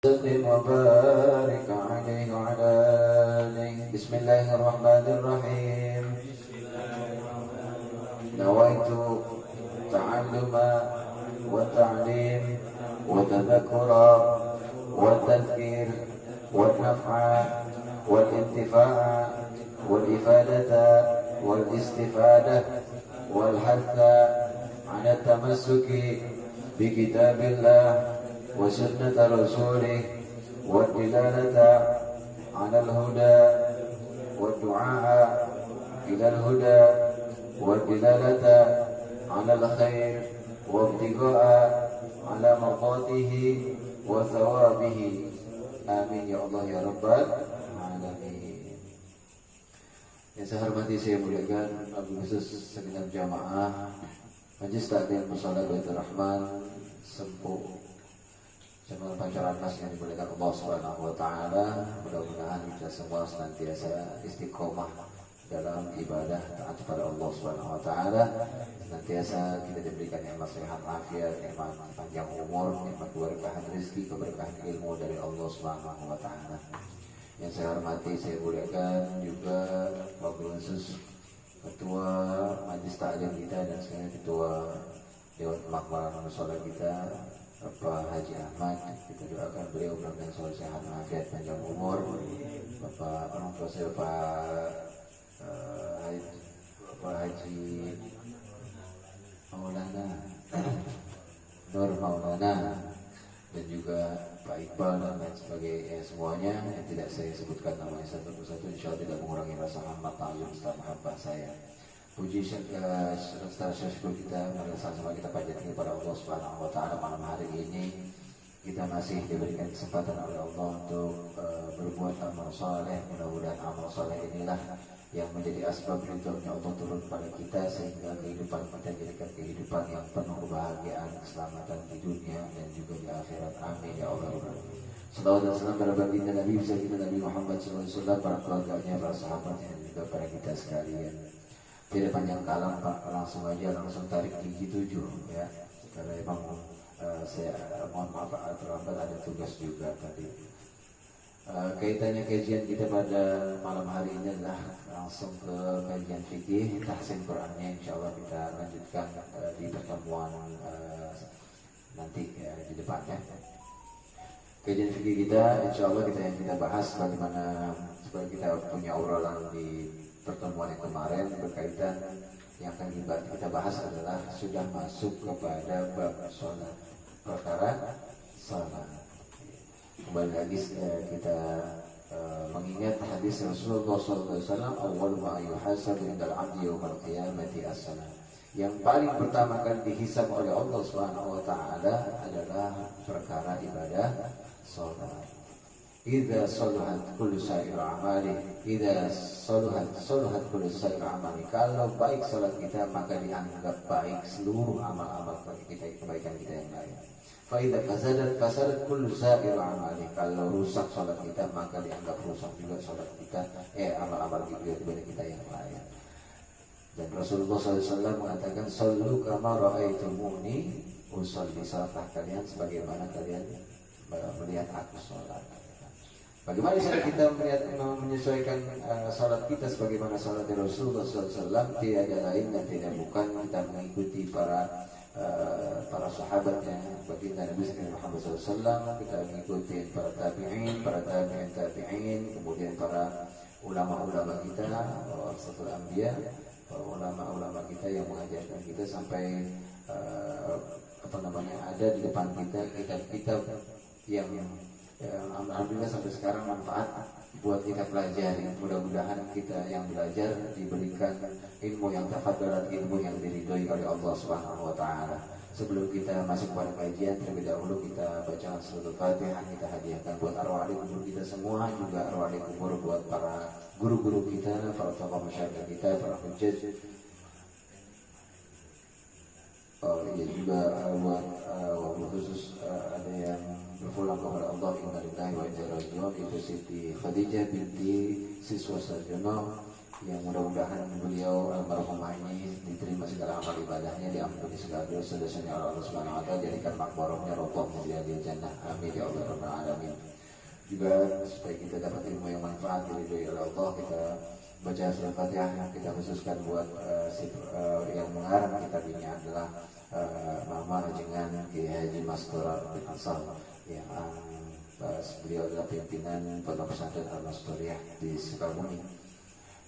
وسلم وبارك عليه وعلى آله. بسم الله الرحمن الرحيم. نويت تعلم والتعليم والتذكر والتذكير والنفع والانتفاع والإفادة والاستفادة والحث على التمسك بكتاب الله وسنة رسوله والدلالة على الهدى والدعاء إلى الهدى والدلالة على الخير وابتغاء على مرضاته وثوابه. Amin ya Allah ya Rabbal Alamin. Yang saya hormati, saya muliakan khusus segenap jamaah Majelis Taklim Mushola Baitur Rahman Sempu Jemaah Pancoran Mas yang dimuliakan Allah Subhanahu wa taala. Mudah-mudahan kita semua senantiasa istiqomah dalam ibadah taat kepada Allah Subhanahu wa taala. Senantiasa kita diberikan nikmat sehat afiat, nikmat panjang umur, nikmat keberkahan rezeki, keberkahan ilmu dari Allah Subhanahu wa taala. Yang saya hormati, saya muliakan juga wabil khusus Ketua Majelis Taklim kita dan sekalian Ketua Dewan Makmur Mushola kita, Bapak Haji Ahmad. Kita doakan beliau mudah-mudahan selalu sehat, afiat, panjang umur. Bapak orang tua saya Bapak Haji Maulana Nur Maulana dan juga Pak Iqbal dan lain sebagainya, semuanya yang tidak saya sebutkan namanya satu persatu, insya Allah tidak mengurangi rasa hormat, ta'zim, serta mahabbah saya. Puji serta syukur kita sama kita panjatkan kepada Allah Subhanahu wa taala. Malam hari ini kita masih diberikan kesempatan oleh Allah untuk berbuat amal saleh. Mudah-mudahan amal saleh inilah yang menjadi asbab ridhonya Allah turun pada kita, sehingga kehidupan kita jadikan kehidupan yang penuh kebahagiaan, keselamatan di dunia dan juga di akhirat. Amin ya Allah. Salawat dan salam kepada baginda Nabi besar kita Nabi Muhammad SAW, para keluarganya, para sahabatnya dan juga para kita sekalian. Tidak panjang kalam Pak, langsung tarik gigi 7 ya. Karena memang saya mohon maaf Pak, terlambat ada tugas juga tadi. Kaitannya kajian kita pada malam hari ini adalah langsung ke kajian fikih tahsin Qurannya. Insya Allah kita lanjutkan di pertemuan nanti ya, di depannya. Kajian fikih kita insya Allah kita bahas bagaimana supaya kita punya obrolan di pertemuan yang kemarin berkaitan. Yang akan kita bahas adalah sudah masuk kepada bab sholat, perkara sholat. Kembali lagi kita mengingat hadis Rasulullah SAW, awwalu ma yuhasabu indal abdi yawmal qiyamati as-salat. Yang paling pertama kali dihisab oleh Allah Subhanahu wa taala adalah perkara ibadah salat. Idza salahat kullu sa'ir amali, idza salahat kullu sa'ir amali. Kalau baik salat kita, maka dianggap baik seluruh amal-amal kita, kebaikan kita yang lain. Fa idza fasadat kullu sa'ir amali. Kalau rusak salat kita, maka dianggap rusak juga salat kita, amal-amal kita yang lain. Dan Rasulullah SAW mengatakan, sallu kama ra'aitumuni usolli. Salatlah kalian sebagaimana kalian melihat aku salat. Bagaimana cara kita menyesuaikan salat kita sebagaimana salat Rasulullah SAW? Tiada lain dan tidak bukan kita mengikuti para sahabatnya baginda Nabi Muhammad SAW. Kita mengikuti para tabi'in, kemudian para ulama-ulama kita, warasatul anbiya, para ulama-ulama kita yang mengajarkan kita sampai ada di depan kita kitab-kitab yang alhamdulillah sampai sekarang manfaat buat kita pelajari. Mudah-mudahan kita yang belajar diberikan ilmu yang tafadhalan, ilmu yang diridhoi oleh Allah Subhanahu wa taala. Sebelum kita masuk pada kajian, terlebih dahulu kita bacakan suratul Fatihah, kita hadiahkan buat arwah kubur kita semua, juga arwah kubur buat para guru-guru kita, para tokoh masyarakat kita, para hujjah. Juga buat khusus ada yang berpulang kepada Allah, inna lillahi wa inna ilaihi raji'un, itu Siti Khadijah binti Siswa Sarjono, yang mudah-mudahan beliau almarhumah ini diterima segala amal ibadahnya, diampuni segala dosa-dosanya oleh Allah Subhanahu wa taala, jadikan makbarahnya roboh mulia di jannah. Amin ya Allah rabbal alamin. juga supaya kita dapat ilmu yang manfaat dari Allah. Kita baca surat Fatihah yang kita khususkan buat yang mengarang kitab ini adalah Mama Ajengan Kiai Haji Mastura bin Asal yang beliau adalah pimpinan Pondok Pesantren Al-Masturiyah di Sukabumi.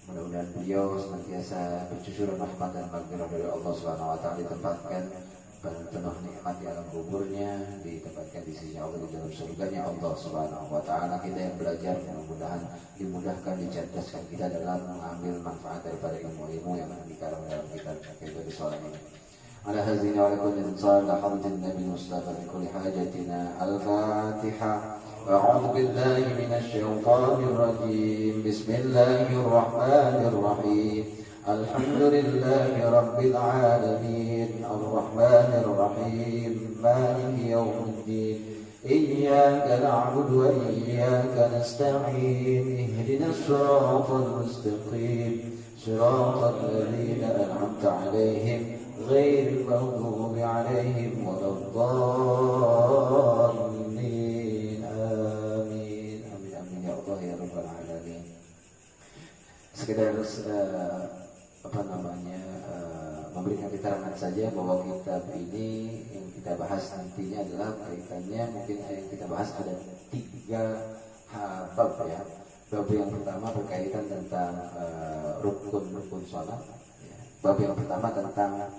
Mudah-mudahan beliau senantiasa bercucuran rahmat dan maghfirah dari Allah Subhanahu wa taala, ditempatkan penuh nikmat di alam kuburnya, ditempatkan di sisi Allah di dalam surganya Allah Subhanahu wa taala. Kita yang belajar mudah-mudahan dimudahkan, dicerdaskan kita dalam mengambil manfaat daripada ilmu-ilmu yang dikarang dalam kitab kita di soal ini. Ala hazina wa kulli insan la hamdin nabi mustafa fi kulli hajatina. Al-Fatihah. A'udzu billahi minasy syaithanir rajim. Bismillahirrahmanirrahim. Alhamdulillahi rabbil alamin. Ar-Rahmanir Rahim. Maliki yaumiddin. Iyyaka na'budu wa iyyaka nasta'in. Ihdinas siratal mustaqim. Siratal ladzina an'amta 'alaihim ghairil maghdubi 'alaihim waladdallin. Amin. Amin amin ya Allah ya rabbal alamin. Sekedar memberikan keterangan saja bahwa kitab ini yang kita bahas nantinya adalah kaitannya, mungkin yang kita bahas ada 3 bab ya. Bab yang pertama berkaitan tentang rukun sholat ya. Bab yang pertama tentang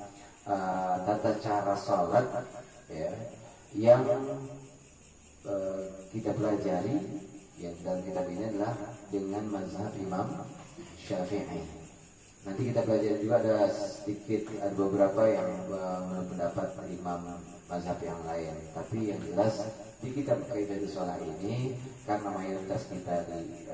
tata cara sholat ya, yang kita pelajari yang dalam kitab ini adalah dengan mazhab Imam Syafi'i. Nanti kita belajar juga ada beberapa yang menurut pendapat imam mazhab yang lain. Tapi yang jelas di kitab Kaidah Shalah ini, karena mayoritas kita di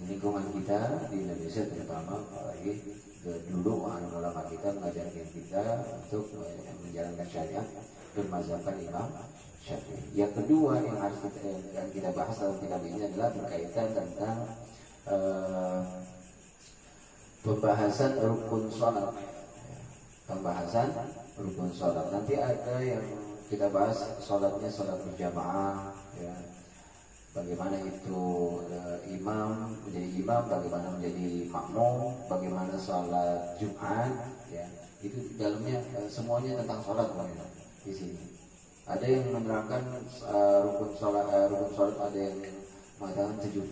lingkungan kita di Indonesia terutama, apalagi dulu ulama kita mengajarkan kita untuk menjalankan syariat bermazhabkan Imam Syafi'i. Yang kedua yang harus kita bahas dalam kitab ini adalah berkaitan tentang pembahasan rukun sholat. Pembahasan rukun sholat. Nanti ada yang kita bahas sholatnya, sholat berjamaah ya. Bagaimana itu imam menjadi imam, bagaimana menjadi makmum, bagaimana sholat Jumat ya. Itu dalamnya semuanya tentang sholat di sini. Ada yang menerangkan rukun sholat ada yang mengatakan 17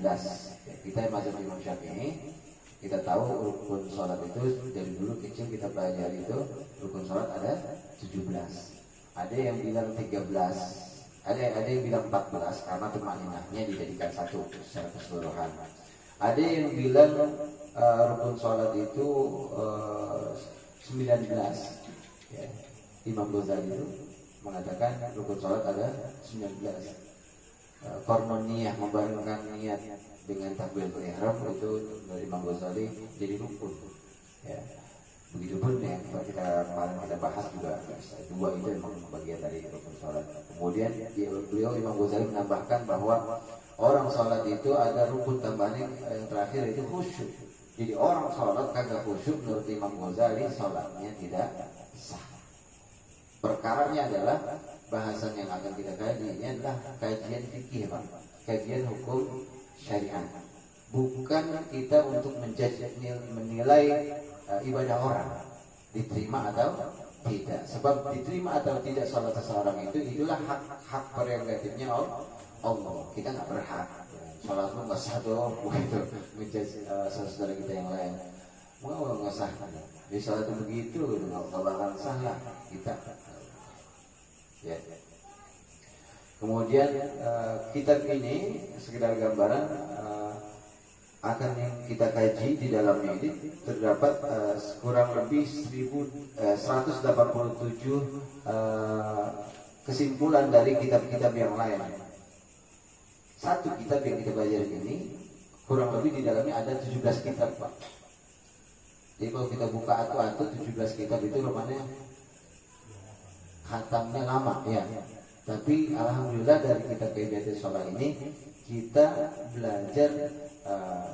ya. Kita mazhab Imam Syafi'i, kita tahu rukun sholat itu dari dulu kecil kita pelajari itu rukun sholat ada 17. Ada yang bilang 13, ada yang bilang 14 karena tumaninahnya dijadikan satu secara keseluruhan. Ada yang bilang rukun sholat itu 19 ya. Imam Ghazali itu mengatakan rukun sholat ada 19. Kornoniyah, membarengkan niat dengan takbiratul ihram itu dari Imam Ghazali jadi rukun ya. Begitupun yang kita kemarin kita bahas juga 2 itu memang bagian dari rukun sholat. Kemudian beliau Imam Ghazali menambahkan bahwa orang sholat itu ada rukun tambahan yang terakhir itu khusyuk. Jadi orang sholat kagak khusyuk menurut Imam Ghazali sholatnya tidak sah. Perkaranya adalah bahasan yang akan kita kaji ini adalah kajian fikih Pak, kajian hukum syariat, bukan kita untuk menilai ibadah orang diterima atau tidak. Sebab diterima atau tidak salat seseorang itulah hak prerogatifnya Allah. Kita nggak berhak salatmu nggak sah tuh begitu menjadi saudara kita yang lain mau nggak sah. Jadi salat itu begitu nggak bakal sah lah kita ya. Kemudian kitab ini sekedar gambaran akan yang kita kaji di dalamnya ini terdapat kurang lebih 187 kesimpulan dari kitab-kitab yang lain. Satu kitab yang kita belajar ini kurang lebih di dalamnya ada 17 kitab Pak. Jadi kalau kita buka atu-atu 17 kitab itu namanya khatamnya lama ya. Tapi alhamdulillah dari kitab Kaidah Shalah ini kita belajar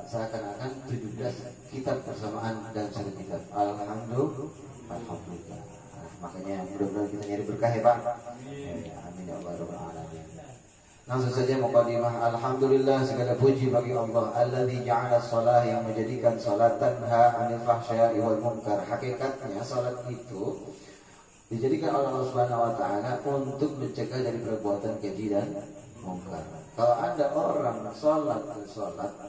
seakan-akan 17 kitab bersamaan dalam satu kitab. Alhamdulillah. Makanya mudah-mudahan kita nyari berkah ya Pak. Amin ya Allah rabbal alamin. Langsung saja mukadimah. Alhamdulillah, segala puji bagi Allah alladzi ja'ala shalah, yang menjadikan salat tanha 'anil fahsya'i wal munkar. Hakikatnya salat itu dijadikan oleh Allah Subhanahu wa taala untuk mencegah dari perbuatan keji dan munkar. Kalau ada orang salat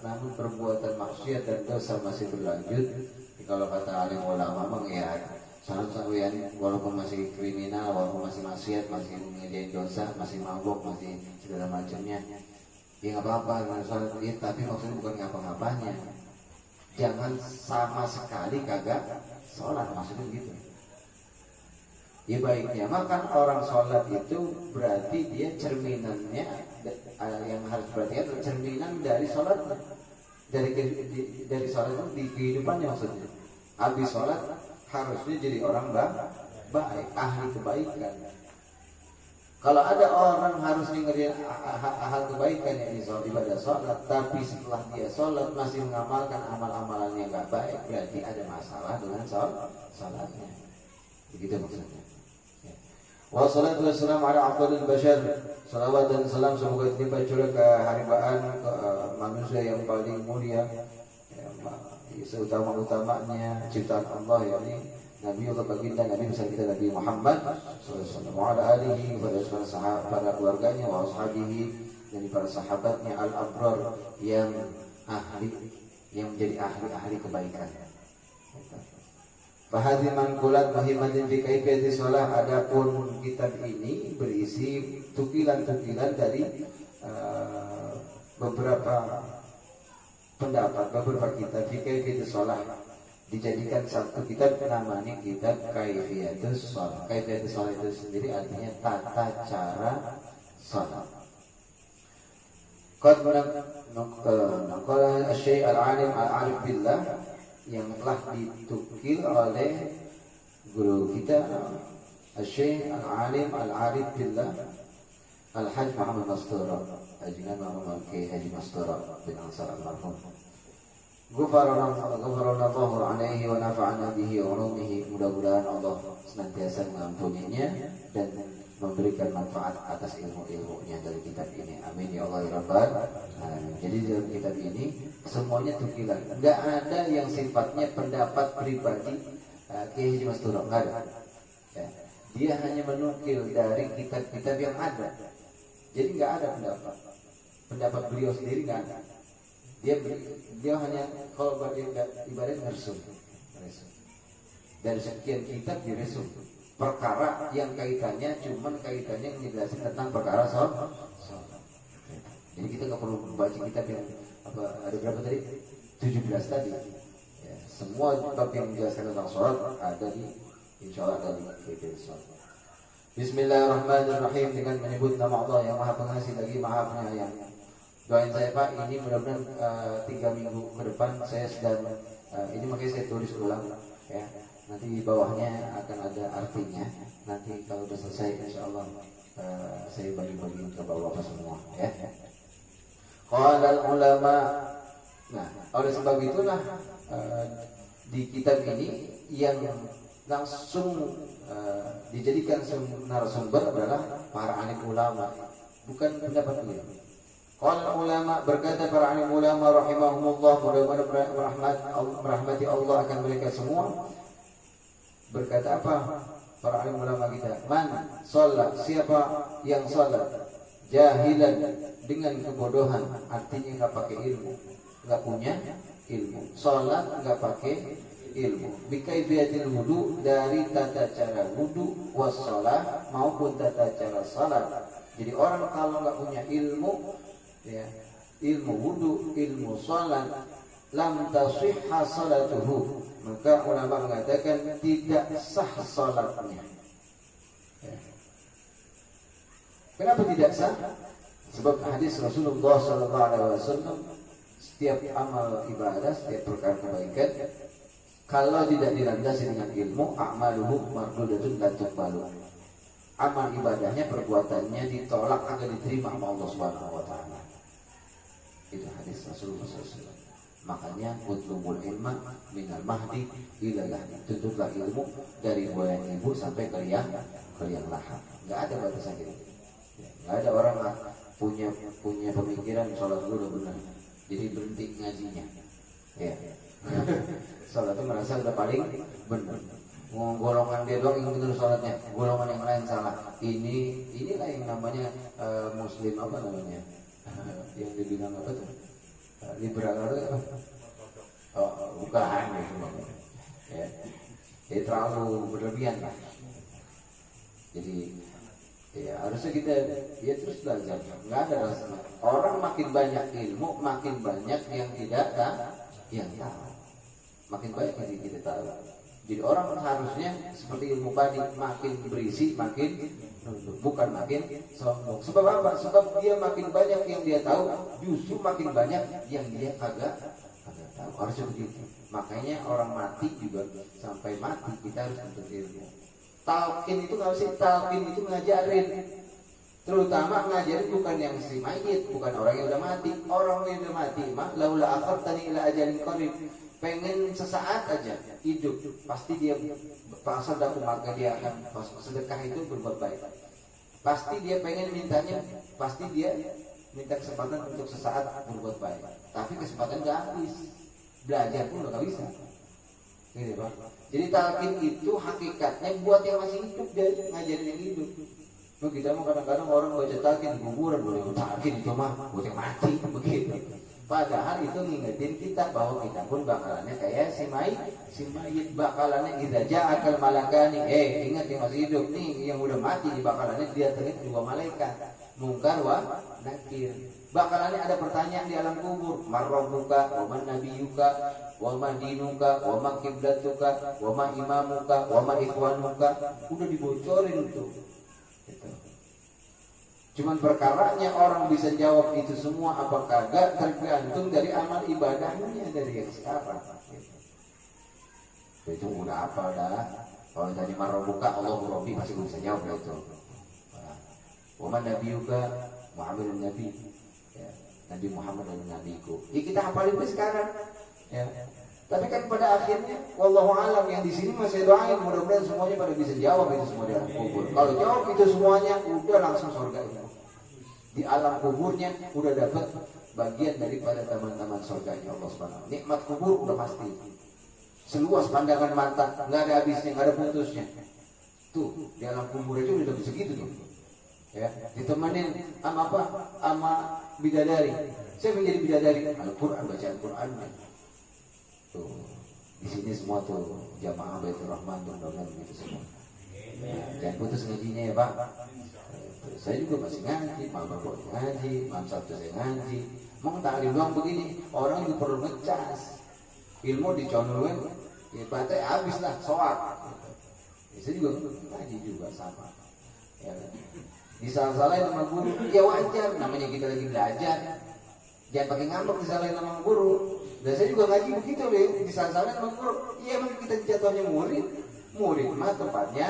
namun perbuatan maksiat dan dosa masih berlanjut, kalau kata alim ulama ya salat walaupun masih kriminal, walaupun masih maksiat, masih mengerjain dosa, masih mabuk, masih segala macamnya, ya nggak apa-apa dengan salat ya, tapi maksudnya bukan ngapa-ngapanya. Jangan sama sekali kagak salat, maksudnya gitu. Ya baiknya, makan orang sholat itu berarti dia cerminannya, yang harus perhatikan adalah cerminan dari sholatnya, dari sholat itu di kehidupannya maksudnya. Habis sholat harusnya jadi orang baik, ahli kebaikan. Kalau ada orang harus ngerjain hal kebaikan yang ibadah sholat, tapi setelah dia sholat masih mengamalkan amal-amalannya nggak baik, berarti ada masalah dengan sholatnya. Begitu maksudnya. Wassalatu wassalamu ala afdalil bashar. Salawat dan salam semoga tiba curah ke haribaan manusia yang paling mulia, seutama-utamanya ciptaan Allah, yakni Nabi Allah baginda Nabi besar kita Nabi Muhammad sallallahu alaihi wasallam, para keluarganya, wa ashabihi, dan para sahabatnya al-abrar yang menjadi ahli kebaikan. Fahadhi manqulat muhimmatin fi kaifiyati shalah. Adapun kitab ini berisi tukilan-tukilan dari beberapa pendapat, beberapa kitab fi kaifiyati shalah. Dijadikan satu kitab namanya kitab Kaifiyatus Shalah. Kaifiyatus Shalah itu sendiri artinya tata cara salat. Qad naqala asy-syekh al-alim al-arif billah, yang telah ditukil oleh guru kita Asy-Syaikh Al-Alim Al-Arif Billah Al-Hajj Muhammad Mastura, Hajian Muhammad Haji Mastura bin Ansar Al-Marhum. Ghafarallahu alaihi wa nafa'ana bihi wa ulumihi. Mudah-mudahan Allah senantiasa mengampuninya dan memberikan manfaat atas ilmu-ilmunya dari kitab ini. Amin ya Allah ya Rabbal alamin. Jadi dalam kitab ini semuanya tukilan. Enggak ada yang sifatnya pendapat pribadi Kiai Haji Mastura, enggak ada. Ya. Dia hanya menukil dari kitab-kitab yang ada. Jadi enggak ada pendapat beliau sendiri, enggak ada. Dia hanya kalau ibadah ngeresum. Dari sekian kitab diresum perkara yang kaitannya menjelaskan tentang perkara sholat. Jadi kita nggak perlu membaca kitab yang ada berapa tadi? 17 tadi. Ya, semua kitab yang menjelaskan tentang sholat ada di insyaallah ada di kitab sholat. Bismillahirrahmanirrahim, dengan menyebut nama Allah yang Maha Pengasih lagi Maha Penyayang. Doain saya Pak, ini mudah-mudahan 3 minggu ke depan saya sedang ini makanya saya tulis ulang ya. Nanti di bawahnya akan ada artinya. Nanti kalau sudah selesai insyaallah saya bagi-bagi ke bapak-bapak semua ya. Qala ulama. Nah, oleh sebab itulah di kitab ini yang langsung dijadikan narasumber adalah para alim ulama, bukan pendapat beliau. Qala ulama, berkata para alim ulama rahimahumullah, mudah-mudahan merahmati Allah akan mereka semua. Berkata apa para alim ulama kita? Man sholat, siapa yang sholat jahilan, dengan kebodohan, artinya nggak pakai ilmu, nggak punya ilmu. Sholat nggak pakai ilmu. Bikaifiyatil wudu, dari tata cara wudu, wassalah, maupun tata cara salat. Jadi orang kalau nggak punya ilmu, ya, ilmu wudu, ilmu salat, lam tasihha salatuhu, maka ulama mengatakan tidak sah salatnya. Ya. Kenapa tidak sah? Sebab hadis Rasulullah SAW, setiap amal ibadah, setiap perkara kebaikan, kalau tidak dilandasi dengan ilmu, a'maluhu mardudatun la tuqbalu. Amal ibadahnya, perbuatannya ditolak, agar diterima sama Allah Subhanahu wa taala. Itu hadis Rasulullah SAW. Makanya utlubul ilma minal mahdi ila lahdi, tuntutlah ilmu dari buayan ibu sampai ke liang lahat. Enggak ada batasan gitu. Enggak ada orang punya pemikiran sholat gue udah benar, jadi berhenti ngajinya. Ya. Sholat itu merasa udah paling benar. Golongan dia doang yang benar sholatnya, golongan yang lain salah. Inilah yang namanya Muslim apa namanya? Yang dibilang apa tuh? Liberal itu bukan gitu. Ya. Jadi terlalu berlebihan lah. Jadi ya harusnya kita ya terus belajar. Nggak ada rasanya. Orang makin banyak ilmu, makin banyak yang tidak tahu. Makin banyak yang tidak tahu. Jadi orang harusnya seperti ilmu padi, makin berisi makin bukan makin sombong. Sebab apa? Sebab dia makin banyak yang dia tahu, justru makin banyak yang dia kagak tahu. Harusnya begitu. Makanya orang mati juga sampai mati kita harus menuntut ilmu. Talqin itu nggak sih? Talqin itu ngajarin. Terutama ngajarin bukan yang si mayit, bukan orang yang udah mati. Orang yang udah mati mah laula akhartani ila ajalin qarib. Pengen sesaat aja hidup, pasti dia bersedekah, maka dia akan sedekah itu berbuat baik. Pasti dia pengen mintanya, pasti dia minta kesempatan untuk sesaat berbuat baik. Tapi kesempatan gak habis, belajar pun udah gak bisa. Gitu, Pak. Jadi talqin itu hakikatnya buat yang masih hidup, dia ngajarin yang hidup. Kita mau kadang-kadang orang baca talqin di kuburan, boleh talqin itu mah buat yang mati, begitu. Padahal itu ngingetin kita bahwa kita pun bakalannya kayak si mayit bakalannya idza ja'akal malakani. Ingat yang masih hidup nih, yang udah mati di bakalannya dia terlihat dua malaikat, Munkar wa Nakir. Bakalannya ada pertanyaan di alam kubur, marrabbuka wa man nabiyuka wa ma dinuka wa ma qiblatuka wa ma imamuka wa ma ikhwanuka. Udah dibocorin tuh. Gitu. Cuman perkaranya orang bisa jawab itu semua apa kagak tergantung dari amal ibadahnya dari yang sekarang. Itu udah apa dah? Kalau tadi marrobuka Allahu Rabbi masih bisa jawab itu. Wa man nabiyuka Muhammadun Nabi. Ya, Nabi Muhammad dan nabiku. Ya kita hafalin sekarang. Ya. Tapi kan pada akhirnya wallahu alam yang di sini masih doain mudah-mudahan semuanya pada bisa jawab itu semua di alam kubur. Kalau jawab itu semuanya udah langsung surga itu. Di alam kuburnya udah dapat bagian daripada taman-taman surganya Allah Subhanahu. Nikmat kubur udah pasti. Seluas pandangan mata, nggak ada habisnya, nggak ada putusnya. Tuh di alam kubur itu udah segitu tuh. Ya, ditemenin sama apa? Sama bidadari. Saya menjadi bidadari. Al-Quran, bacaan Quran. Tuh di sini semua tuh jamaah Baitur Rahman tuh begitu semua. Ya, jangan putus ngajinya ya Pak. Saya juga masih ngaji, malam bapak ngaji, malam Sabtu saya ngaji. Mau taklim doang begini, orang juga perlu ngecas. Ilmu dicondohin, ya batai habis lah, soal. Ya, saya juga ngaji juga sama. Ya, disalah-salahin sama guru, ya wajar, namanya kita lagi belajar. Jangan pakai ngambek disalahin sama guru. Dan saya juga ngaji begitu deh, disalah-salahin sama guru. Iya emang kita jatuhnya murid mah tempatnya.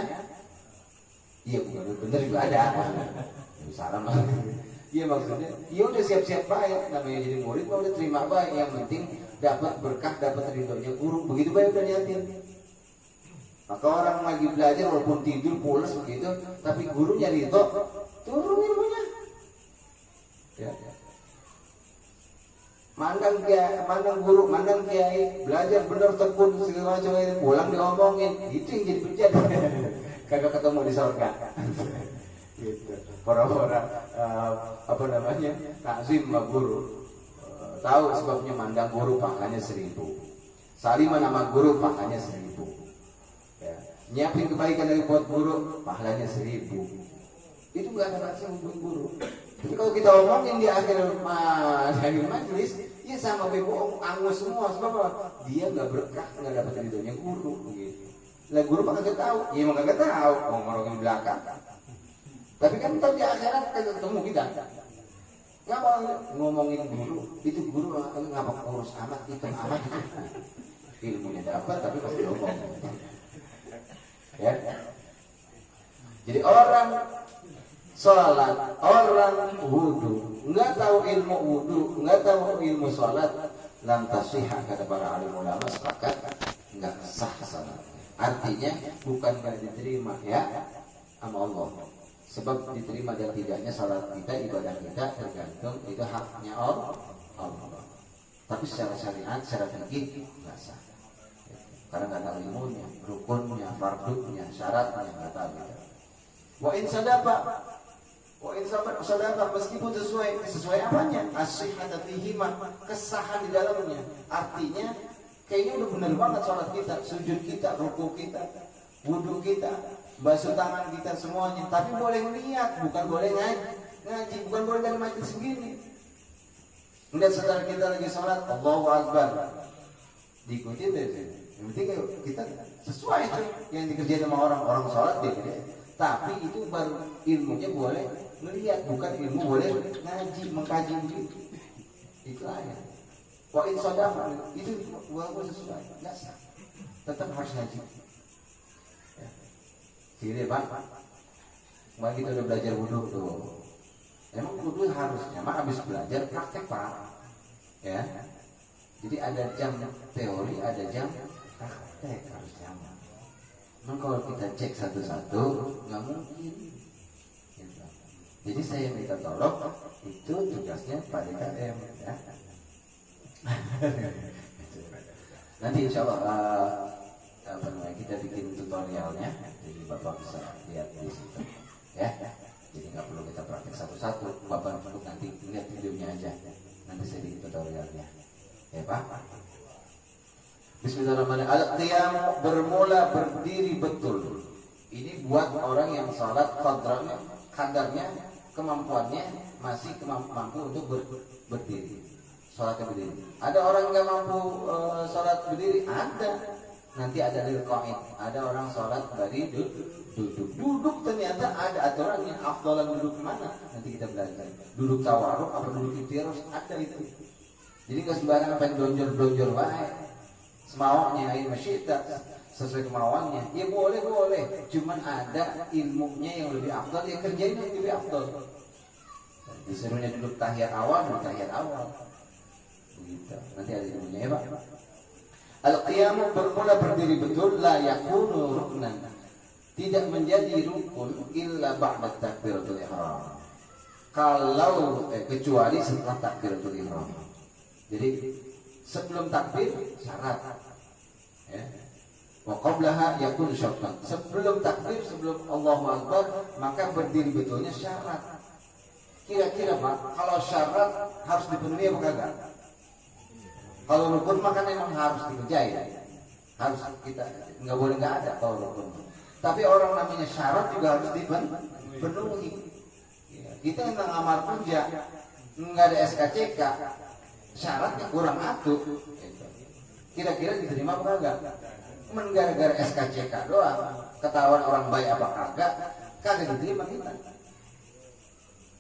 Iya bener juga ada. Salam. Iya maksudnya, iya udah siap-siap baik, namanya jadi murid mah udah terima baik, yang penting dapat berkah, dapat ridhonya guru, begitu baik udah niatin. Maka orang lagi belajar walaupun tidur pulas begitu, tapi gurunya ridho, turun ilmunya. Ya. Mandang guru, mandang kiai, belajar benar tekun segala macam, pulang diomongin, itu yang jadi bejat. Kagak ketemu di surga. Gitu. Orang-orang apa namanya takzim sama guru, tahu sebabnya mandang guru pahalanya 1000, salimah nama guru pahalanya 1000, ya. Nyiapin kebaikan dari buat guru pahalanya 1000. Itu nggak ada rasa buat guru. Tapi kalau kita omongin di akhir majelis, ya sama bebo angus semua. Sebab apa? Dia nggak berkah, nggak dapat ridhonya guru begitu. Lah guru mah kagak tahu, ya emang kagak tahu, ngomong di belakang. Tapi kan ntar di akhirat kagak ketemu kita. Ngapa ngomongin guru? Itu guru ngapa kurus amat, hitam amat gitu. Ilmunya dapat tapi pasti ngomong. Ya. Jadi orang sholat, orang wudu, nggak tahu ilmu wudu, nggak tahu ilmu sholat, lam tasihah kata para alim ulama sepakat nggak sah salat. Artinya bukan nggak diterima ya sama Allah. Sebab diterima dan tidaknya salat kita, ibadah kita tergantung itu haknya Allah. Tapi secara syariat, secara fikih nggak sah. Karena nggak tahu ilmunya, rukunnya, fardunya, syaratnya nggak tahu. Wa in sadaqa meskipun sesuai apanya? As-sihhata fihima, kesahan di dalamnya. Artinya kayaknya udah benar banget sholat kita, sujud kita, ruku kita, wudu kita, basuh tangan kita semuanya. Tapi boleh niat, bukan boleh ngaji, bukan boleh dari majlis segini. Melihat saudara kita lagi sholat, Allahu Akbar, diikuti deh. Yang penting kita sesuai itu yang dikerjain sama orang sholat dia kerjain. Tapi itu baru ilmunya boleh melihat, bukan ilmu boleh ngaji, mengkaji gitu. Itu aja. Wa in sadaqa itu walaupun sesuai, nggak sah. Tetap harus ngaji. Ya. Jadi Pak, kemarin kita udah belajar wudhu tuh. Emang wudhu harusnya, mak habis belajar praktek Pak. Ya. Jadi ada jam teori, ada jam praktek harusnya. Memang kalau kita cek satu-satu nggak mungkin. Gitu. Jadi saya minta tolong itu tugasnya Pak DKM ya. Nanti insya Allah kita bikin tutorialnya, jadi Bapak bisa lihat di situ ya. Jadi nggak perlu kita praktek satu-satu, Bapak perlu nanti lihat videonya aja. Nanti saya bikin tutorialnya ya Pak. Bismillahirrahmanirrahim. Al-qiyam bermula berdiri betul. Ini buat orang yang salat kadarnya, kemampuannya masih mampu untuk berdiri. Salatnya berdiri. Ada orang nggak mampu salat berdiri? Ada. Nanti ada lil qaid. Ada orang salat dari duduk ternyata ada aturannya. Afdalan duduk mana? Nanti kita belajar. Duduk tawarruk apa duduk itirus? Ada itu. Jadi nggak sembarangan pengen donjol wae. Semaunya air masyita sesuai kemauannya. Ya boleh. Cuman ada ilmunya yang lebih afdal, yang kerjanya yang lebih afdal. Disuruhnya duduk tahiyat awal. Begitu. Nanti ada ilmunya ya Pak. Al-qiyamu bermula berdiri betul, la yakunu ruknan. Tidak menjadi rukun illa ba'da takbiratul ihram. Kalau kecuali setelah takbiratul ihram. Jadi sebelum takbir syarat. Ya. Wa qablaha yakun syartan. Sebelum takbir, sebelum Allahu Akbar, maka berdiri betulnya syarat. Kira-kira Pak, kalau syarat harus dipenuhi apa kagak? Kalau rukun maka memang harus dikerjain. Harus kita nggak boleh nggak ada kalau rukun. Tapi orang namanya syarat juga harus dipenuhi. Ya. Kita yang ngamar kerja nggak ada SKCK, syaratnya kurang atuh. Kira-kira diterima apa kagak? Gara-gara SKCK doang, ketahuan orang baik apa kagak diterima kita.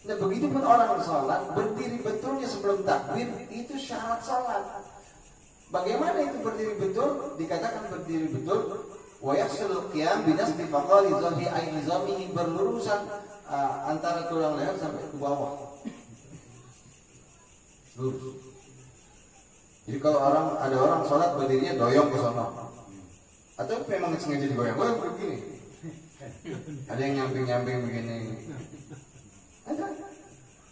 Nah begitu pun orang sholat berdiri betulnya sebelum takbir itu syarat sholat. Bagaimana itu berdiri betul? Dikatakan berdiri betul. Wa yahsul qiyam binasbi faqali zahi ay nizamihi, berlurusan antara tulang leher sampai ke bawah. Lurus. Jadi kalau ada orang sholat berdirinya doyong ke sana, atau memang sengaja digoyang-goyang begini. Ada yang nyamping begini. Ada.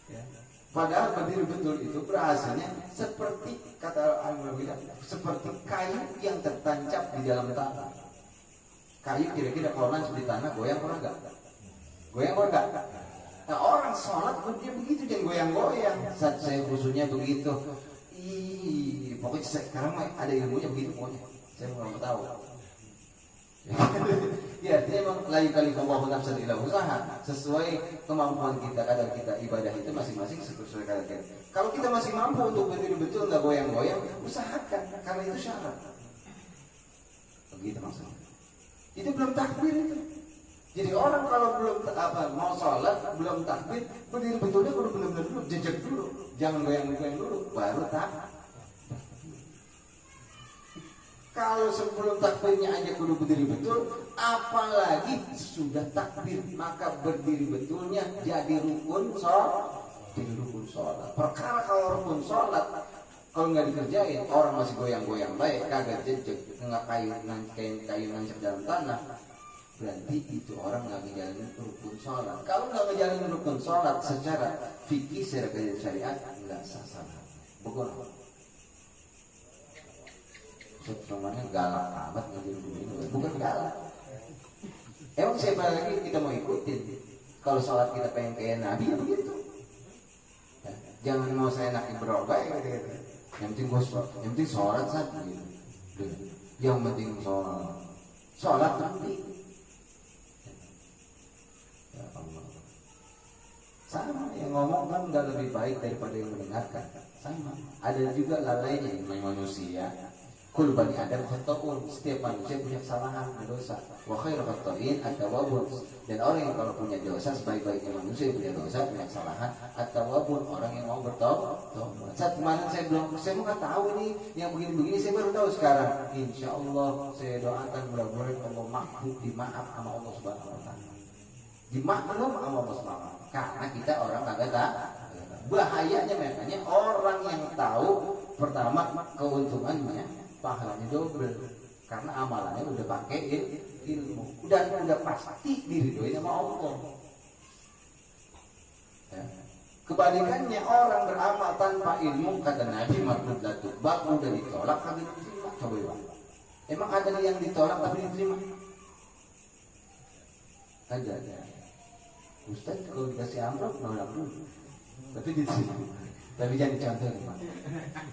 Ya. Padahal berdiri betul itu berasanya seperti kata Al-Imam bilang, seperti kayu yang tertancap di dalam tanah. Kayu kira-kira kalau nancap di tanah goyang apa enggak? Goyang apa enggak? Nah orang sholat berdiri begitu jangan goyang-goyang. Saat saya khususnya begitu. Pokoknya sekarang ada ilmunya begitu pokoknya. Saya mau tahu. Ya, dia memang la yukallifullahu nafsan illa wus'aha. Sesuai kemampuan kita, kadar kita ibadah itu masing-masing sesuai kadar kita. Kalau kita masih mampu untuk berdiri betul nggak goyang-goyang, usahakan karena itu syarat. Begitu maksudnya. Itu belum takbir itu. Jadi orang kalau belum mau sholat, belum takbir, berdiri betulnya kudu benar-benar dulu, jejak dulu, jangan goyang-goyang dulu, baru takbir. Kalau sebelum takbirnya aja kudu berdiri betul, apalagi sudah takbir, maka berdiri betulnya jadi rukun sholat. Jadi rukun sholat. Perkara kalau rukun sholat, kalau nggak dikerjain, orang masih goyang-goyang baik, kagak jejek, nggak kayu nancap dalam tanah, berarti itu orang nggak ngejalanin rukun sholat. Kalau nggak ngejalanin rukun sholat secara fikih, secara kajian syariat, nggak sah salat. Bukan. Namanya galak amat ngajarin begini, bukan galak. Emang siapa lagi kita mau ikutin? Kalau sholat kita pengen kayak Nabi ya begitu. Ya, jangan mau saya enakin berubah gitu. Yang penting gue sholat, yang penting sholat saja gitu. Yang penting sholat penting. Ya Allah. Sama yang ngomong kan nggak lebih baik daripada yang mendengarkan. Sama. Ada juga lalainya yang manusia. Kul bani Adam khata'un, setiap manusia punya kesalahan, dosa. Wa khairu khata'in at-tawwabun. Dan orang yang kalau punya dosa, sebaik-baiknya manusia yang punya dosa, punya kesalahan, at-tawwabun, orang yang mau bertaubat. Saat kemarin saya nggak tahu nih yang begini-begini, saya baru tahu sekarang. Insya Allah saya doakan mudah-mudahan Allah dimaaf sama Allah Subhanahu Wa Taala. Dimaklum sama Allah Subhanahu Wa Taala. Karena kita orang kagak tahu. Bahayanya makanya orang yang tahu pertama keuntungannya pahalanya double karena amalannya udah pakai ilmu, udah pasti diridhoi sama Allah. Ya. Kebalikannya orang beramal tanpa ilmu, kata Nabi Muhammad bak udah ditolak kagak diterima. Coba ya. Emang ada yang ditolak tapi diterima? Ada. Ustaz kalau dikasih amplop nolak dulu, tapi diterima. Tapi jangan dicontoh ya, Pak.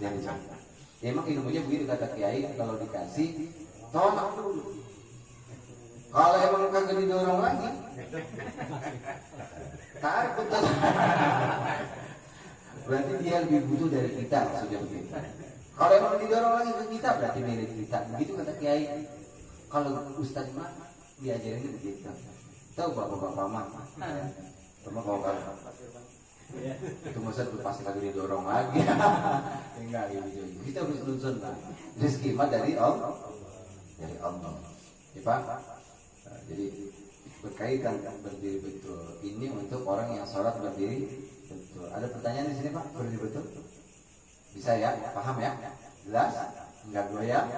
Jangan dicontoh. Emang ilmunya begitu kata Kiai, kalau dikasih tolak dulu. Kalau emang kagak didorong lagi, tarik betul. Berarti dia lebih butuh dari kita, maksudnya begitu. Kalau emang didorong lagi ke kita, berarti milik kita. Begitu kata Kiai. Kalau Ustaz mah diajarin begitu. Tahu bapak-bapak mah, cuma kalau itu masa tuh pas lagi didorong lagi. Enggak gitu. Kita harus luzon lah. Rezeki mah dari Allah. Dari Allah. Ya Pak. Nah, jadi berkaitan berdiri betul. Ini untuk orang yang sholat berdiri betul. Ada pertanyaan di sini Pak? Berdiri betul? Bisa ya? Paham ya? Jelas? Enggak goyang?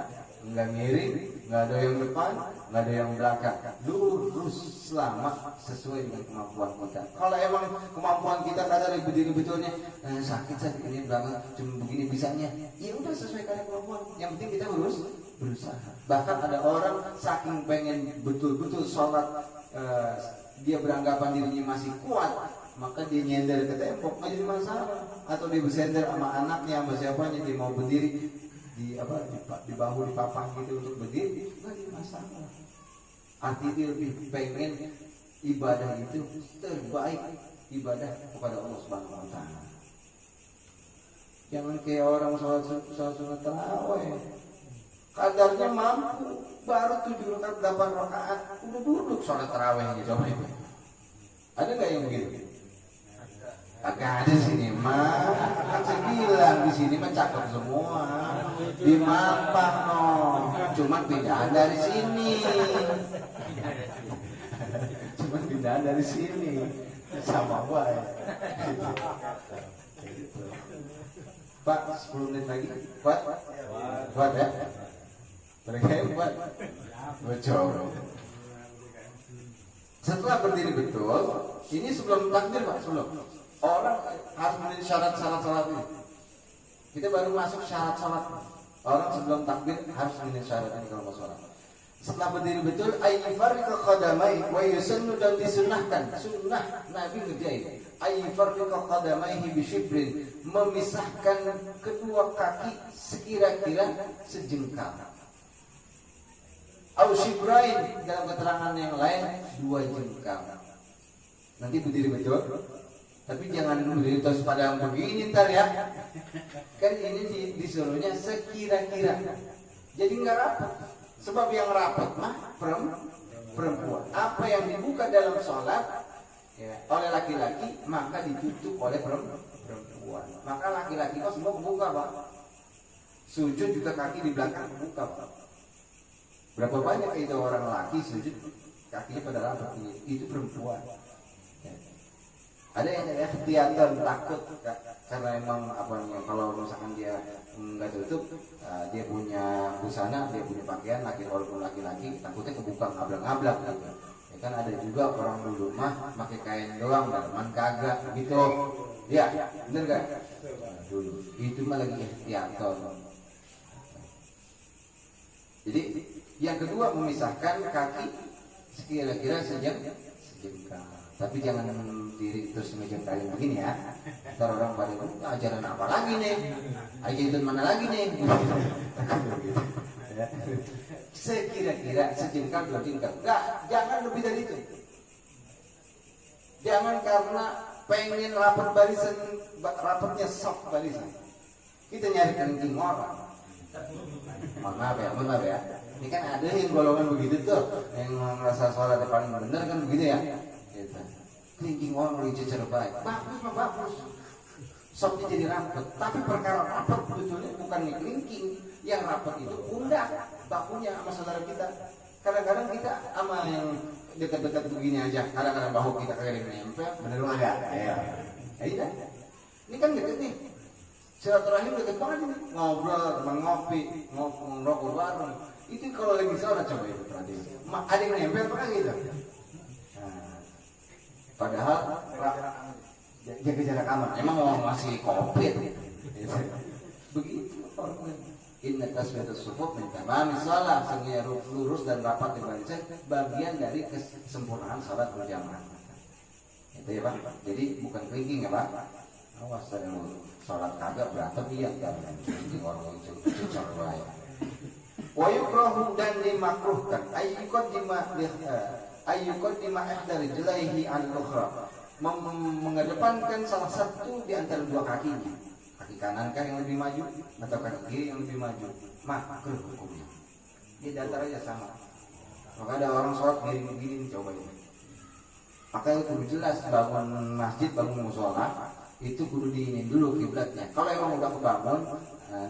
Enggak miring? Enggak ada yang depan? Enggak ada yang belakang. Lurus selama sesuai dengan kemampuan kita. Kalau emang kemampuan kita kadar berdiri betulnya sakit ini belakang cuma begini bisanya, ya udah sesuai kadar kemampuan. Yang penting kita berusaha. Bahkan ada orang saking pengen betul-betul sholat, dia beranggapan dirinya masih kuat, maka dia nyender ke tembok, nggak jadi masalah. Atau dia bersender sama anaknya, sama siapanya, dia mau berdiri di bahu dipapang gitu untuk berdiri, nggak jadi masalah. Arti dia lebih pengen ibadah itu terbaik, ibadah kepada Allah Subhanahu Wa Taala. Jangan kayak orang sholat sunat tarawih, kadarnya mampu, baru 7 rakaat 8 rakaat udah duduk sholat tarawihnya. Coba itu ada nggak yang begitu? Agak ada sini mah, kan saya bilang di sini mah cakep semua, di Mampang no, cuman pindahan dari sini, cuman pindahan dari sini, sama baik. Pak, 10 menit lagi, buat ya, mereka yang buat, coba. Setelah berdiri betul, ini sebelum takbir Pak, sebelum. Orang harus memenuhi syarat-syarat salat ini. Kita baru masuk syarat salat. Orang sebelum takbir harus memenuhi syarat ini kalau mau salat. Setelah berdiri betul, ayyifarriqa qadamai wa yusannu, dan disunnahkan. Sunnah Nabi ngerjain. Ayyifarriqa qadamaihi bisyibrin, memisahkan kedua kaki sekira-kira sejengkal. Au shibrain, dalam keterangan yang lain 2 jengkal. Nanti berdiri betul. Tapi jangan berdiri terus pada begini ntar ya. Kan ini disuruhnya sekira-kira. Jadi nggak rapat. Sebab yang rapat mah perempuan. Apa yang dibuka dalam sholat ya, oleh laki-laki maka ditutup oleh perempuan. Maka laki-laki kok semua buka Pak. Sujud juga kaki di belakang buka Pak. Berapa banyak itu orang laki sujud kakinya pada rapat, itu perempuan. Ada yang ikhtiatan takut karena emang apa namanya, kalau misalkan dia nggak tutup, dia punya busana, dia punya pakaian laki walaupun laki-laki, takutnya kebuka ngablak-ngablak gitu. Ya kan ada juga orang dulu mah pakai kain doang, dalaman kagak gitu. Ya, bener gak? Dulu itu mah lagi ikhtiatan. Jadi yang kedua memisahkan kaki kira-kira sejengkal. Tapi jangan diri terus ngejengkalin begini ya. Ntar orang pada ajaran apa lagi nih? Ajaran mana lagi nih? Sekira-kira sejengkal 2 jengkal. Enggak, jangan lebih dari itu. Jangan karena pengen rapat barisan, rapatnya soft barisan. Kita nyari kelingking orang. Mohon maaf ya. Ini kan ada yang golongan begitu tuh, yang merasa sholat paling benar kan begitu ya. Kelingking orang lagi cecer baik, bagus. Sopnya jadi rapat, tapi perkara rapat sebetulnya bukan kelingking. Yang rapat itu pundak, bakunya sama saudara kita. Kadang-kadang kita sama yang dekat-dekat begini aja, kadang-kadang bahu kita kayak nempel, bener nggak? Ya. Iya. Ini kan deket nih. Silaturahim deket banget nih. Ngobrol, ngopi, ngerokok bareng. Itu kalau lagi sholat coba itu tradisi. Ada yang nempel pernah gitu. Padahal jaga jarak aman. Emang mau masih covid. Begitu. Inna tasbihatus sufuf min tamami shalah, sehingga lurus dan rapat di barisan bagian dari kesempurnaan salat berjamaah. Itu ya Pak. Jadi bukan kelingking ya Pak. Awas ada salat kagak berantem iya kan. Kelingking orang itu cecok wae. Wa yukrahu dan dimakruhkan ayyuqaddima ihda rijlaihi al-ukhra, mengedepankan salah satu di antara dua kakinya. Kaki kanan kan yang lebih maju atau kaki kiri yang lebih maju, makruh hukumnya. Di antara aja sama. Maka ada orang sholat gini coba ini. Maka itu kudu jelas bangun masjid, bangun musola itu kudu diinin dulu kiblatnya. Kalau emang udah kebangun,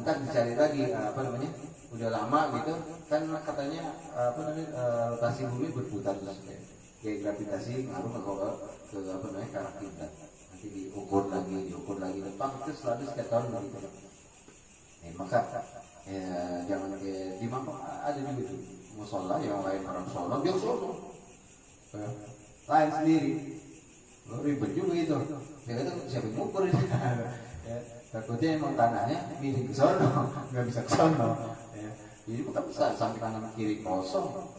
ntar dicari lagi apa namanya, udah lama gitu kan katanya rotasi bumi berputar terus kayak gravitasi ngaruh ke apa namanya ke arah kiblat. Nanti diukur lagi lepas itu selalu setiap tahun begitu. Maka jangan kayak di mana ada juga tuh musola yang lain orang sholat dia sholat lain sendiri, ribet juga itu. Dia kata siapa yang ngukur itu? Takutnya emang tanahnya miring ke sono, nggak bisa ke sono. Jadi bukan bisa sampai kanan kiri kosong.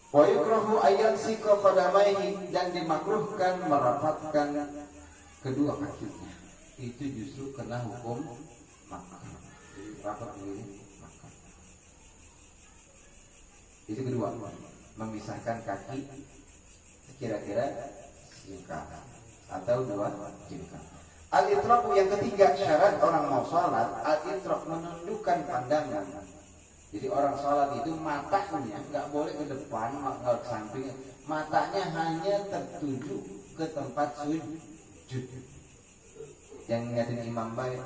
Wa yukrahu ayat siko qadamaihi, dan dimakruhkan merapatkan kedua kakinya. Itu justru kena hukum makruh. Jadi rapat begini makruh. Itu kedua, memisahkan kaki kira-kira jengkal atau 2 jengkal. Al-itraq yang ketiga, syarat orang mau sholat, al-itraq menundukkan pandangan. Jadi orang sholat itu matanya nggak boleh ke depan, nggak ke samping. Matanya hanya tertuju ke tempat sujud. Yang ngeliatin imam baik,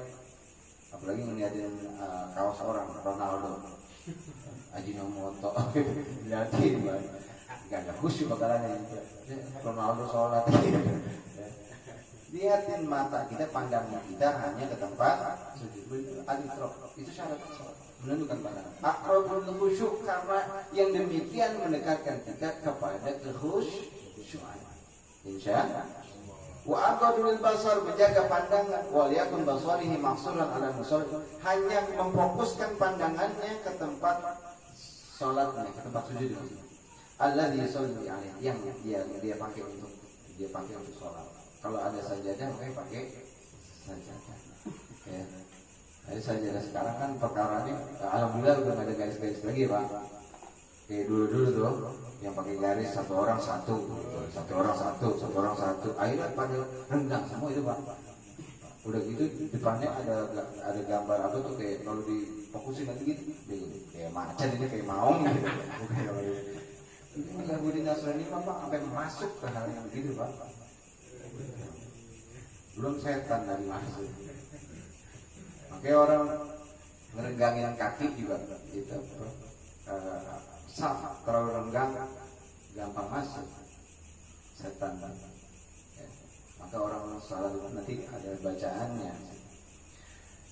apalagi ngeliatin kaos orang Ronaldo, Ajinomoto, liatin baik. Nggak ada khusyuk bakalannya. Ronaldo sholat. Lihatin mata kita, pandangan kita hanya ke tempat sujud. Al-itraq itu syarat sholat, menundukkan pandangan. Aqrabul khusyuk, karena yang demikian mendekatkan kita kepada kekhusyuan. Insyaallah. Wa aqadul basar, menjaga pandangan. Wa liyakun basarihi maqsuran ala mushall, hanya memfokuskan pandangannya ke tempat sholatnya, ke tempat sujud. Alladzi yusalli alaihi, yang dia pakai untuk sholat. Kalau ada sajadah, makanya pakai sajadah. Ya. Jadi sajadah sekarang kan perkaranya, alhamdulillah udah ada garis-garis lagi Pak. Kayak dulu tuh, yang pakai garis satu orang satu. Akhirnya pada renggang semua itu Pak. Udah gitu depannya ada gambar apa tuh, kayak kalau difokusin nanti gitu, kayak macan ini kayak maung gitu. Ini lagu di Nasrani Pak sampai masuk ke hal yang begitu Pak. Belum setan dari masuk. Makanya orang ngerenggangin kaki juga gitu. Saf terlalu renggang gampang masuk setan. Maka orang salat itu nanti ada bacaannya.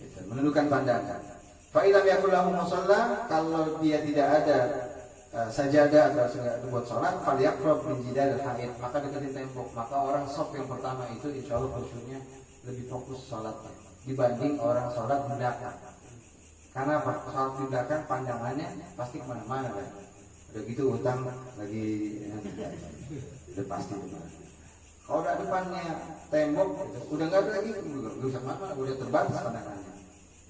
Itu menundukkan pandangan. Fa ilam yakul lahu musalla, kalau dia tidak ada sajadah atau segala buat sholat, fal yaqrab min jidal haid, maka deketin tembok. Maka orang sop yang pertama itu insya Allah khusyuknya lebih fokus sholatnya dibanding orang sholat di belakang. Karena apa? Sholat di belakang pandangannya pasti kemana-mana kan. Udah gitu utang lagi udah pasti kemana. Kalau udah depannya tembok, udah nggak ada lagi, nggak usah mana, udah terbatas pandangannya.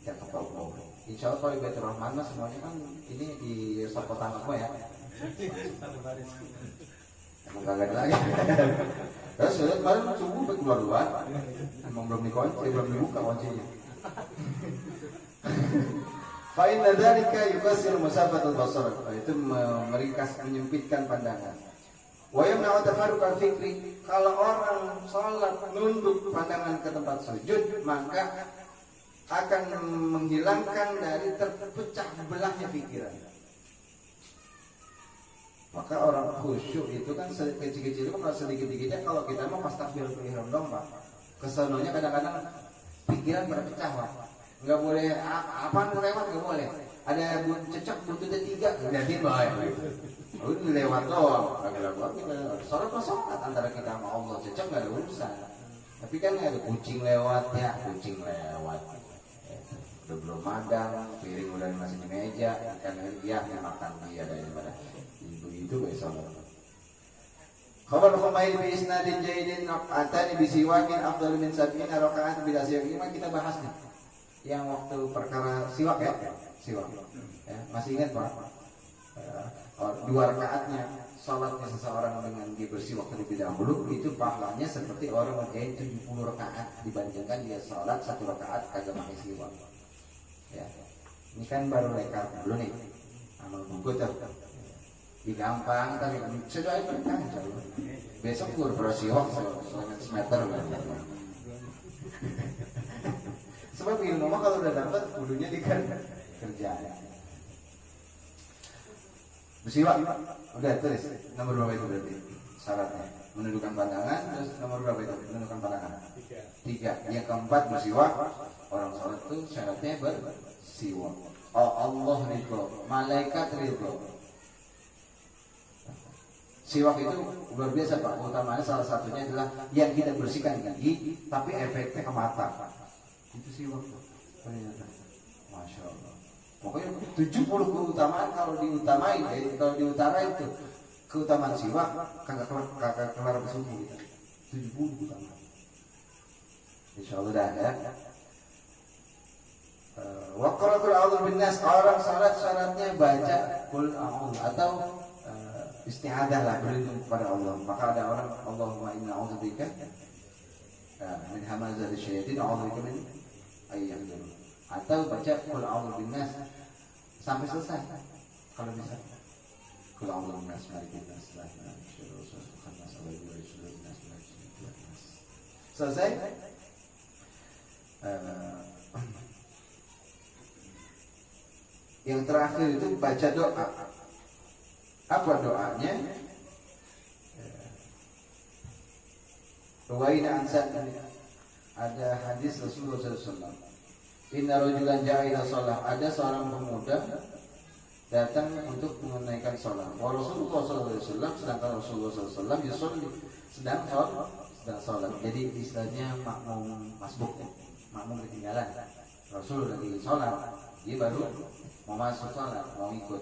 Ya kepau-pau. Insya Allah kalau di Baitur Rahman semuanya kan ini di sop pertama semua ya. Emang kagak ada lagi. Terus kemarin subuh keluar-luar, emang belum dikunci, belum dibuka kuncinya. Fa'in dzalika yukassir masafatul basar, itu meringkas menyempitkan pandangan. Wa yamna'u tafarruq al-fikri, kalau orang salat nunduk pandangan ke tempat sujud, maka akan menghilangkan dari terpecah belahnya pikiran. Maka orang khusyuk itu kan kecil-kecil itu kan sedikit-sedikitnya, kalau kita mau pas takbiratul ihram dong Pak. Kesononya kadang-kadang pikiran berpecah Pak. Enggak boleh apaan lewat, enggak boleh. Ada cecak buntutnya 3, ngeliatin baik gitu. Oh, ini lewat doang. Kagak kita sholat antara kita sama Allah, cecak enggak ada urusan. Tapi kan ada kucing lewat ya, kucing lewat. Udah belum madang, piring udah masih di meja, karena dia yang makan dia daripada begitu besok. Khabar Khumail bi isnadin jaidin atani bi siwakin afdal min sab'ina rakaat bila siwak. Ini kita bahas nih. Yang waktu perkara siwak ya, siwak. Ya, masih ingat Pak? 2 rakaatnya salatnya seseorang dengan dia bersiwak terlebih dahulu itu pahalanya seperti orang mengerjain 70 rakaat dibandingkan dia salat 1 rakaat kagak pakai siwak. Ya, ini kan baru lekar dulu nih, amal buku tuh, gampang tapi sudah itu kan besok gue bersiwak semeter lah. Sebab ilmu mah kalau udah dapat kudunya dikerjain. Bersiwak, udah tulis nomor berapa itu berarti syaratnya? Menundukkan pandangan, terus nomor berapa itu? Menundukkan pandangan 3. Yang keempat bersiwak. Orang sholat itu syaratnya bersiwak. Oh Allah ridho, malaikat ridho. Siwak itu luar biasa Pak. Utamanya salah satunya adalah yang kita bersihkan gigi, tapi efeknya ke mata. Itu siwak ternyata. Masya Allah. Pokoknya 70 keutamaan kalau diutamain, kalau diutara itu keutamaan siwak kagak kelar bersubuh kita. 70 keutamaan. Insya Allah dah ada. Waqratul a'udzu binnas, orang salat syaratnya baca qul a'udzu atau isti'adzah lah, berlindung kepada Allah. Maka ada orang Allahumma inna a'udzubika min hamazati syaitan a'udzubika min ayyahdurun, atau baca qul a'udzu binnas sampai selesai kalau bisa. Qul a'udzu binnas malikin nas ilahin nas syarrul waswasil khannas. Selesai. Yang terakhir itu baca doa. Apa doanya? Ruwaina ansat, ada hadis Rasulullah SAW. Inna rajulan ja'a ila shalah, ada seorang pemuda datang untuk menunaikan salat. Wa Rasulullah SAW, sedangkan Rasulullah SAW yusolli, sedang salat. Jadi istilahnya makmum masbuk, makmum ketinggalan. Rasul lagi salat, dia baru mau masuk salat, mau ikut.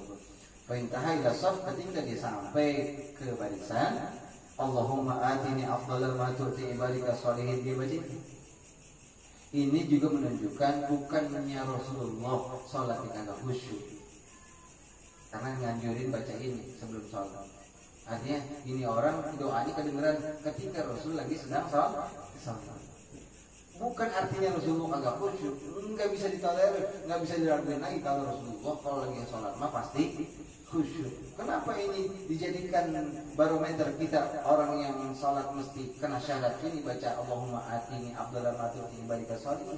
Perintah ila shaf, ketika dia sampai ke barisan, Allahumma atini afdalal ma tu'ti ibadika shalihin, dia baca. Ini juga menunjukkan bukannya Rasulullah salat di kagak khusyuk, karena nganjurin baca ini sebelum salat. Artinya ini orang doanya kedengeran ketika Rasul lagi sedang salat. Bukan artinya Rasulullah agak khusyuk, nggak bisa ditolerir, nggak bisa diragukan lagi kalau Rasulullah kalau lagi sholat mah pasti khusyuk. Kenapa ini dijadikan barometer kita orang yang sholat mesti kena syarat ini baca Allahumma atini afdalal ma tu'ti ibadika sholihin?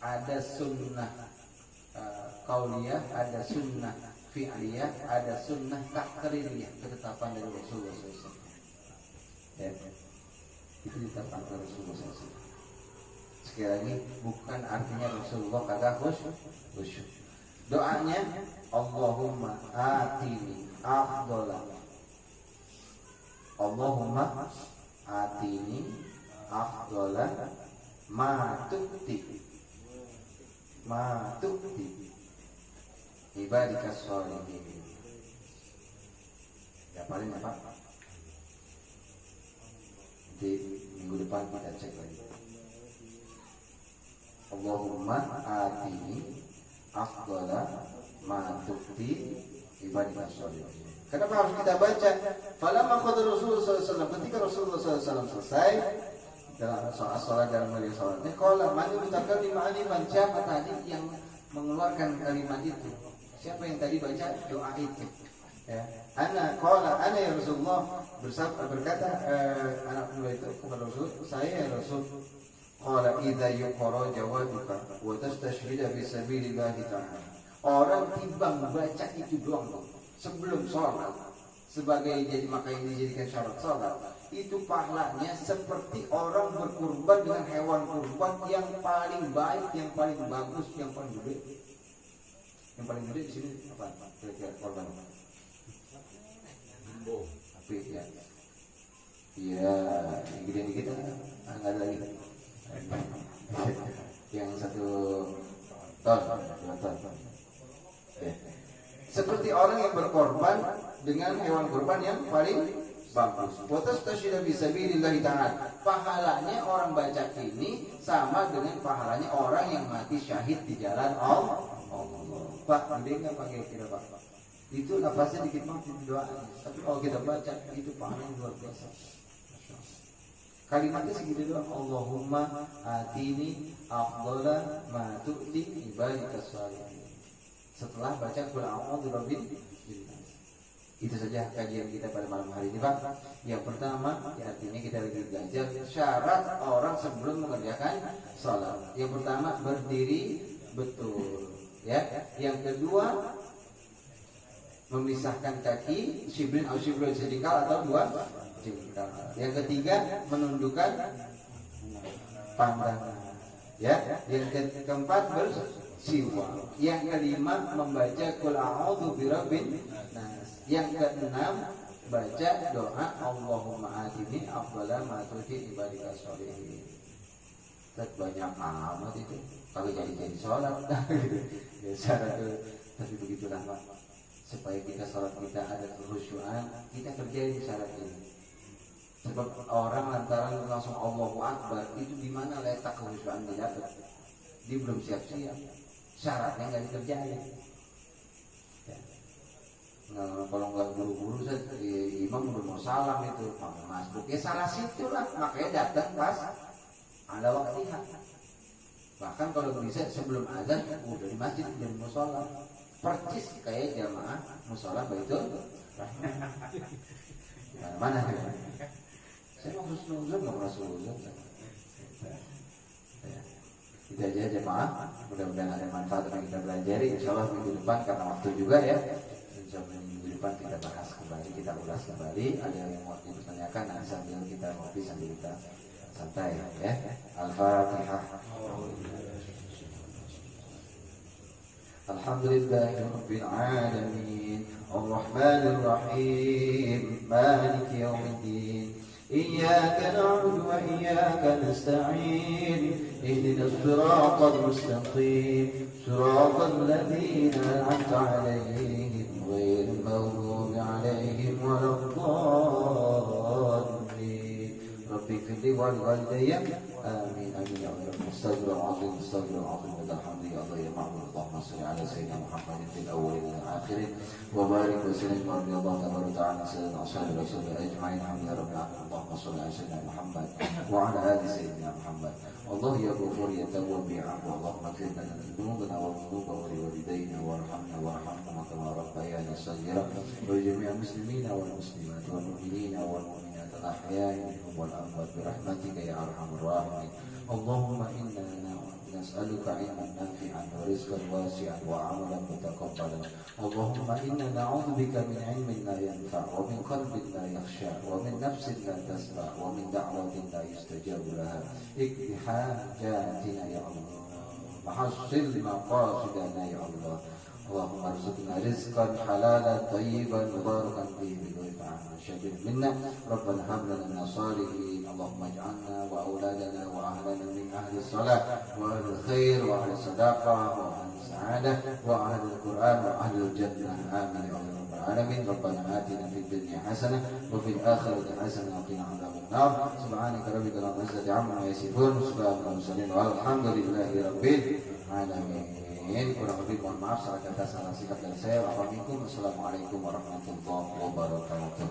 Ada sunnah qauliyah, ada sunnah fi'liyah, ada sunnah takririyah, ketetapan dari Rasulullah SAW. Ya. Itu ditentang Rasulullah SAW. Sekali lagi, bukan artinya Rasulullah kagak khusyuk. Doanya Allahumma atini afdola, Allahumma atini afdola ma tukti ibadikas sholihin. Ya paling apa? Nanti minggu depan kita cek lagi. Allahumma atini afdala ma tukti ibadikas sholihin. Kenapa harus kita baca? Falamma qada Rasulullah SAW, ketika Rasulullah SAW selesai dalam sholat dalam melihat sholatnya, qala man yutakal lima alifan, siapa tadi yang mengeluarkan kalimat itu? Siapa yang tadi baca doa itu? Ya. Ana ya Rasulullah, berkata anak muda itu kepada Rasul, saya ya Rasul. Qala idza yuqra jawabuka wa tastashhida fi sabilillah ta'ala. Orang timbang baca itu doang sebelum sholat sebagai jadi maka yang dijadikan syarat sholat, itu pahalanya seperti orang berkurban dengan hewan kurban yang paling baik, yang paling bagus, yang paling gede. Yang paling gede di sini apa? Kira-kira korban. Tapi ya, iya, gede dikit nggak ada lagi. Yang 1 ton, 2 ton. Ya. Seperti orang yang berkorban dengan hewan kurban yang paling bagus. Potas tasyidah bisabilillah ta'ala. Pahalanya orang baca ini sama dengan pahalanya orang yang mati syahid di jalan Allah. Pak, gede nggak pakai kira Pak? Itu nafasnya dikit banget doa. Tapi kalau kita baca itu pahalanya luar biasa. Kalimatnya segitu doang. Allahumma atini afdala ma tu'ti ibadikas sholihin. Setelah baca qul a'udzu birabbil nas. Itu saja kajian kita pada malam hari ini, Pak. Yang pertama, ya artinya kita lagi belajar syarat orang sebelum mengerjakan sholat. Yang pertama, berdiri betul, ya. Yang kedua, memisahkan kaki shibrin atau shibrin sejengkal atau 2 jengkal. Yang ketiga, menundukkan pandangan, ya. Yang keempat, bersiwak. Yang kelima, membaca qul a'udzu birabbin nas. Yang keenam, baca doa Allahumma atini afdala ma tu'ti ibadikas sholihin. Banyak amat itu. Kalau jadi sholat ya syarat itu. Tapi begitulah Pak. Supaya kita sholat kita ada kekhusyuan, kita kerjain syarat ini. Sebab orang lantaran langsung Allahu Akbar, itu di mana letak kekhusyuan dia dapat? Dia belum siap-siap. Syaratnya nggak dikerjain. Ya. Nah, kalau nggak buru-buru saja, imam udah mau salam itu, masuk ya salah situ lah, makanya datang pas ada waktunya. Bahkan kalau bisa sebelum azan udah di masjid udah mau sholat, percis kayak jamaah musola Baitul Rahman. Mana ya? Saya mau husnuzon nggak merasa husnuzon. Kita aja jemaah, mudah-mudahan ada manfaat yang kita pelajari. Insya Allah minggu depan karena waktu juga ya. Insya Allah minggu depan kita bahas kembali, kita ulas kembali. Ada yang mau dipertanyakan, nanti sambil kita ngopi sambil kita santai ya. Al-Fatihah. Alhamdulillahirabbil alamin, Ar-Rahmanir Rahim, Maliki yaumiddin. إياك نعبد وإياك نستعين اهدنا الصراط المستقيم صراط الذين أنعمت عليهم غير المغضوب عليهم ولا الضالين رب اغفر لي ولوالدي آمين آمين يا رب. استغفر العظيم الحمد لله يا معبود. اللهم صل على سيدنا محمد في الأولين والآخرين وبارك وسلم رضي الله تبارك وتعالى سيدنا أصحاب رسول الله أجمعين. الحمد لله رب العالمين. اللهم صل على سيدنا محمد وعلى آل سيدنا محمد. الله يا غفور يا تواب يا عفو. اللهم اغفر لنا ذنوبنا وذنوب ولوالدينا وارحمنا وارحمهما كما ربيانا صغيرا وجميع المسلمين والمسلمات والمؤمنين والمؤمنات الأحياء منهم والأموات برحمتك يا أرحم الراحمين. اللهم إنا نسألك علما نافعا ورزقا واسعا وعملا متقبلا. اللهم إنا نعوذ بك من علم لا ينفع ومن قلب لا يخشع ومن نفس لا تسمع ومن دعوة لا يستجاب لها. اقض حاجاتنا يا الله وحصل مقاصدنا يا الله. اللهم ارزقنا رزقا حلالا طيبا مباركا فيه بغير شر منا. ربنا هب لنا من الصالحين. اللهم اجعلنا واولادنا واهلنا من اهل الصلاه واهل الخير واهل الصداقه واهل السعاده واهل القران واهل الجنه. امين يا رب العالمين. ربنا اتنا في الدنيا حسنه وفي الاخره حسنه وقنا عذاب النار. سبحانك ربك رب العزه عما يصفون وسلام على المرسلين والحمد لله رب العالمين. Kurang lebih mohon maaf salah kata salah sikap dari saya. Wassalamualaikum warahmatullahi wabarakatuh.